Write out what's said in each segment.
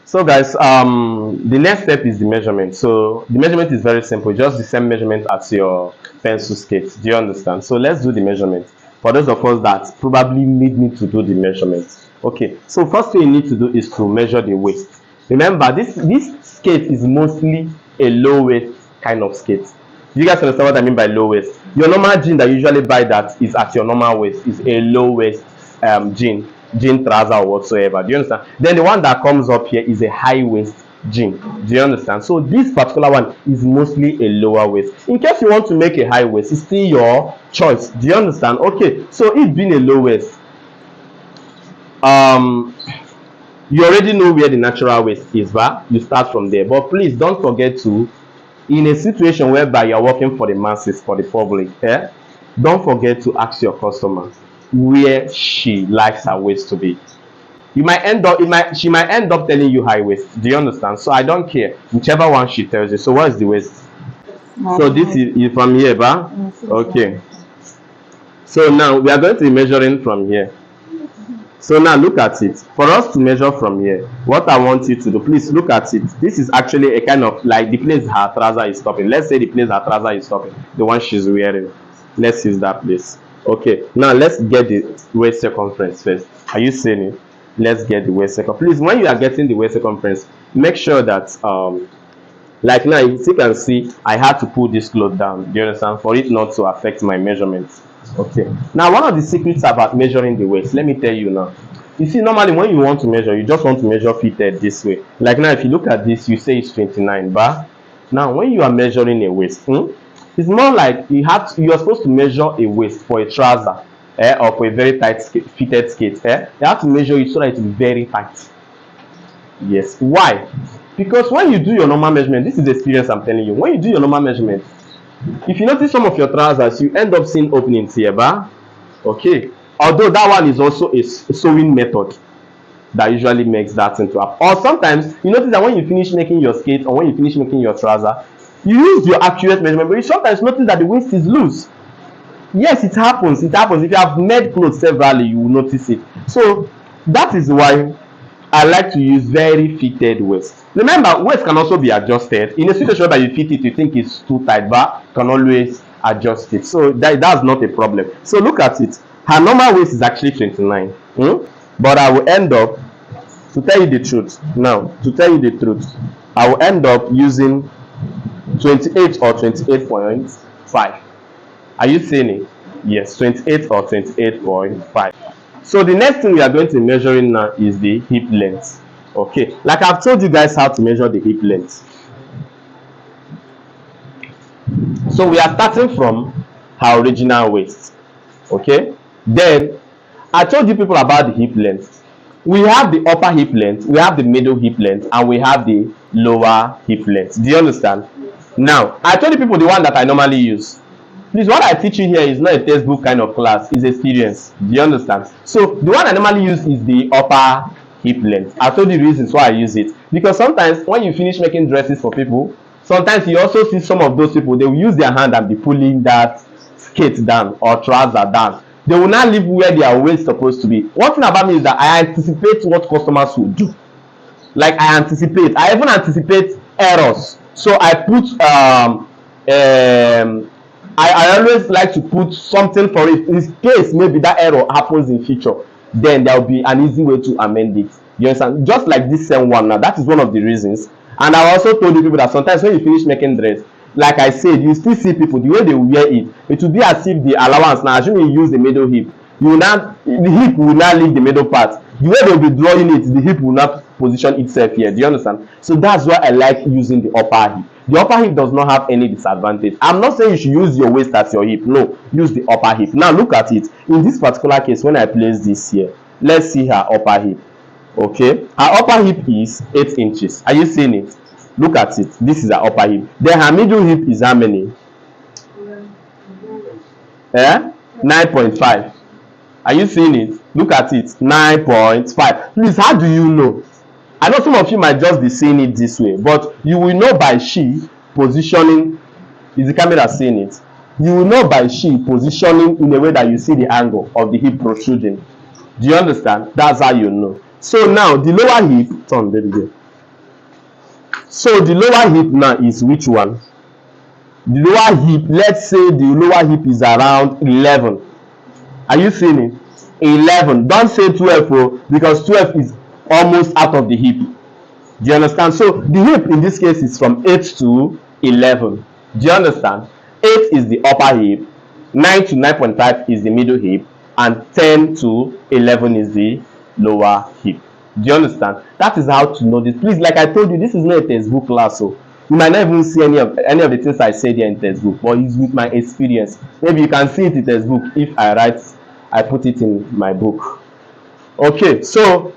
So guys, the next step is the measurement. So the measurement is very simple, just the same measurement as your pencil skate. Do you understand? So let's do the measurement. For those of us that probably need me to do the measurement. Okay, so first thing you need to do is to measure the waist. Remember, this skate is mostly a low waist kind of skate. Do you guys understand what I mean by low waist? Your normal jean that you usually buy that is at your normal waist is a low waist jean trouser or whatsoever. Do you understand? Then the one that comes up here is a high waist jean. Do you understand? So this particular one is mostly a lower waist. In case you want to make a high waist, it's still your choice. Do you understand? Okay, so it being a low waist, you already know where the natural waist is, but you start from there. But please don't forget to, in a situation whereby you're working for the masses, for the public, don't forget to ask your customer where she likes her waist to be. She might end up telling you high waist. Do you understand? So I don't care, whichever one she tells you. So what is the waist? So this is from here, ba? Okay. So now we are going to be measuring from here. So now look at it. For us to measure from here, what I want you to do, please look at it. This is actually a kind of like the place her trouser is stopping. Let's say the place her trouser is stopping, the one she's wearing. Let's use that place. Okay, now let's get the waist circumference first. Are you seeing it? Let's get the waist circumference. Please, when you are getting the waist circumference, make sure that like now, you can see I had to pull this cloth down. Do you understand? For it not to affect my measurements. Okay, now one of the secrets about measuring the waist, let me tell you now. You see, normally when you want to measure, you just want to measure fitted this way. Like now, if you look at this, you say it's 29 bar. Now when you are measuring a waist, it's more like you are supposed to measure a waist for a trouser or for a very tight fitted skate. You have to measure it so that it's very tight. Yes. Why? Because when you do your normal measurement, this is the experience I'm telling you. When you do your normal measurement, if you notice some of your trousers, you end up seeing openings here, ba? Okay. Although that one is also a sewing method that usually makes that into up. Or sometimes you notice that when you finish making your skate or when you finish making your trouser, you use your accurate measurement, but you sometimes notice that the waist is loose. Yes, it happens. It happens. If you have made clothes severally, you will notice it. So that is why I like to use very fitted waist. Remember, waist can also be adjusted. In a situation that you fit it, you think it's too tight, but can always adjust it. So that's not a problem. So look at it. Her normal waist is actually 29. But I will end up, to tell you the truth, I will end up using 28 or 28.5. Are you seeing it? Yes, 28 or 28.5. So the next thing we are going to be measuring now is the hip length. Okay, like I've told you guys how to measure the hip length. So we are starting from her original waist. Okay, then I told you people about the hip length. We have the upper hip length, we have the middle hip length, and we have the lower hip length. Do you understand? Now I told you people the one that I normally use. Please, what I teach you here is not a textbook kind of class, it's experience. Do you understand? So the one I normally use is the upper hip length. I told you the reasons why I use it. Because sometimes when you finish making dresses for people, sometimes you also see some of those people, they will use their hand and be pulling that skate down or trouser down. They will not leave where their waist is supposed to be. One thing about me is that I anticipate what customers will do. Like I even anticipate errors. So I put I always like to put something for it in case maybe that error happens in future. Then there will be an easy way to amend it. You understand? Just like this same one now, that is one of the reasons. And I also told you people that sometimes when you finish making dress, like I said, you still see people the way they wear it. It will be as if the allowance now, assuming you use the middle hip, the hip will not leave the middle part. The way they will be drawing it, the hip will not position itself here. Do you understand? So that's why I like using the upper hip. The upper hip does not have any disadvantage. I'm not saying you should use your waist as your hip. No, use the upper hip. Now look at it. In this particular case, when I place this here, let's see her upper hip. Okay, her upper hip is 8 inches. Are you seeing it? Look at it. This is her upper hip. Then her middle hip is how many? 9.5. Are you seeing it? Look at it. 9.5. Please, how do you know? I know some of you might just be seeing it this way, but you will know by she positioning. Is the camera seeing it? You will know by she positioning in a way that you see the angle of the hip protruding. Do you understand? That's how you know. So now the lower hip, turn baby girl. So the lower hip now is which one? The lower hip, let's say the lower hip is around 11. Are you seeing it? 11. Don't say 12 oh, because 12 is almost out of the hip. Do you understand? So the hip in this case is from 8 to 11. Do you understand? 8 is the upper hip, 9 to 9.5 is the middle hip, and 10 to 11 is the lower hip. Do you understand? That is how to know this. Please, like I told you, this is not a textbook class, so you might not even see any of the things I said here in textbook, but it's with my experience. Maybe you can see it in textbook if I put it in my book. Okay, so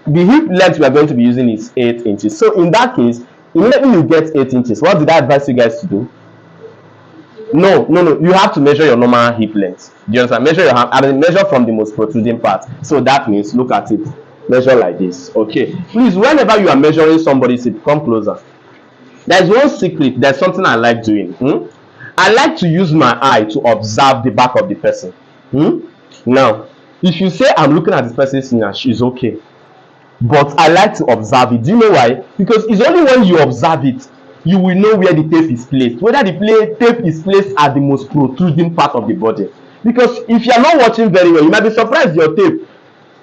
the hip length we are going to be using is 8 inches. So in that case, immediately you get 8 inches. What did I advise you guys to do? No. You have to measure your normal hip length. Do you understand? Measure your hand and measure from the most protruding part. So that means look at it. Measure like this. Okay. Please, whenever you are measuring somebody's hip, come closer. There's one secret. There's something I like doing. I like to use my eye to observe the back of the person. Now, if you say I'm looking at this person's fingers, it's okay. But I like to observe it. Do you know why? Because it's only when you observe it you will know where the tape is placed, whether the tape is placed at the most protruding part of the body. Because if you are not watching very well, you might be surprised your tape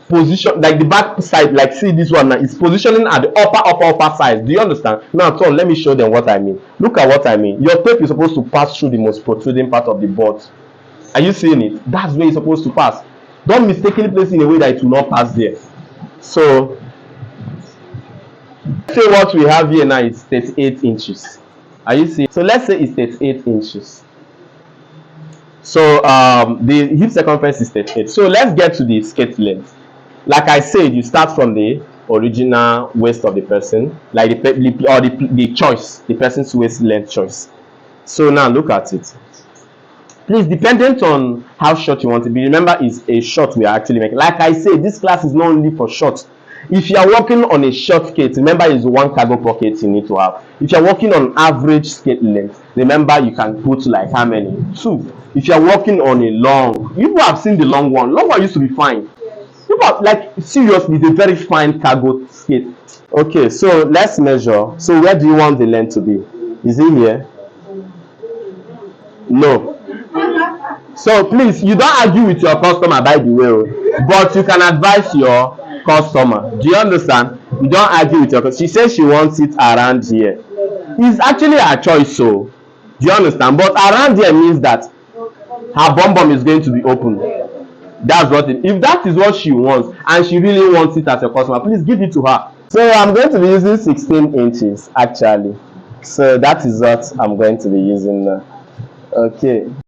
position, like the back side, like see this one now, is positioning at the upper side. Do you understand? Now Tom, let me show them what I mean. Look at what I mean. Your tape is supposed to pass through the most protruding part of the butt. Are you seeing it? That's where it's supposed to pass. Don't mistakenly place it in a way that it will not pass there. So let's say what we have here now is 38 inches. Are you seeing? So let's say it's 38 inches. So the hip circumference is 38. So let's get to the skirt length. Like I said, you start from the original waist of the person, like the choice, the person's waist length choice. So now look at it. Please, dependent on how short you want to be, remember it's a short we are actually making. Like I said, this class is not only for short. If you are working on a short skirt, remember it's one cargo pocket you need to have. If you are working on average skirt length, remember you can put like how many? 2. If you are working on a long, you have seen the long one. Long one used to be fine. People like seriously, it's a very fine cargo skirt. Okay, so let's measure. So where do you want the length to be? Is it here? No. So please, you don't argue with your customer, by the way, but you can advise your customer. Do you understand? You don't argue with your customer. She says she wants it around here. It's actually her choice, so do you understand? But around here means that her bum is going to be open. That's what it. If that is what she wants and she really wants it as a customer, please give it to her. So I'm going to be using 16 inches actually. So that is what I'm going to be using now. Okay.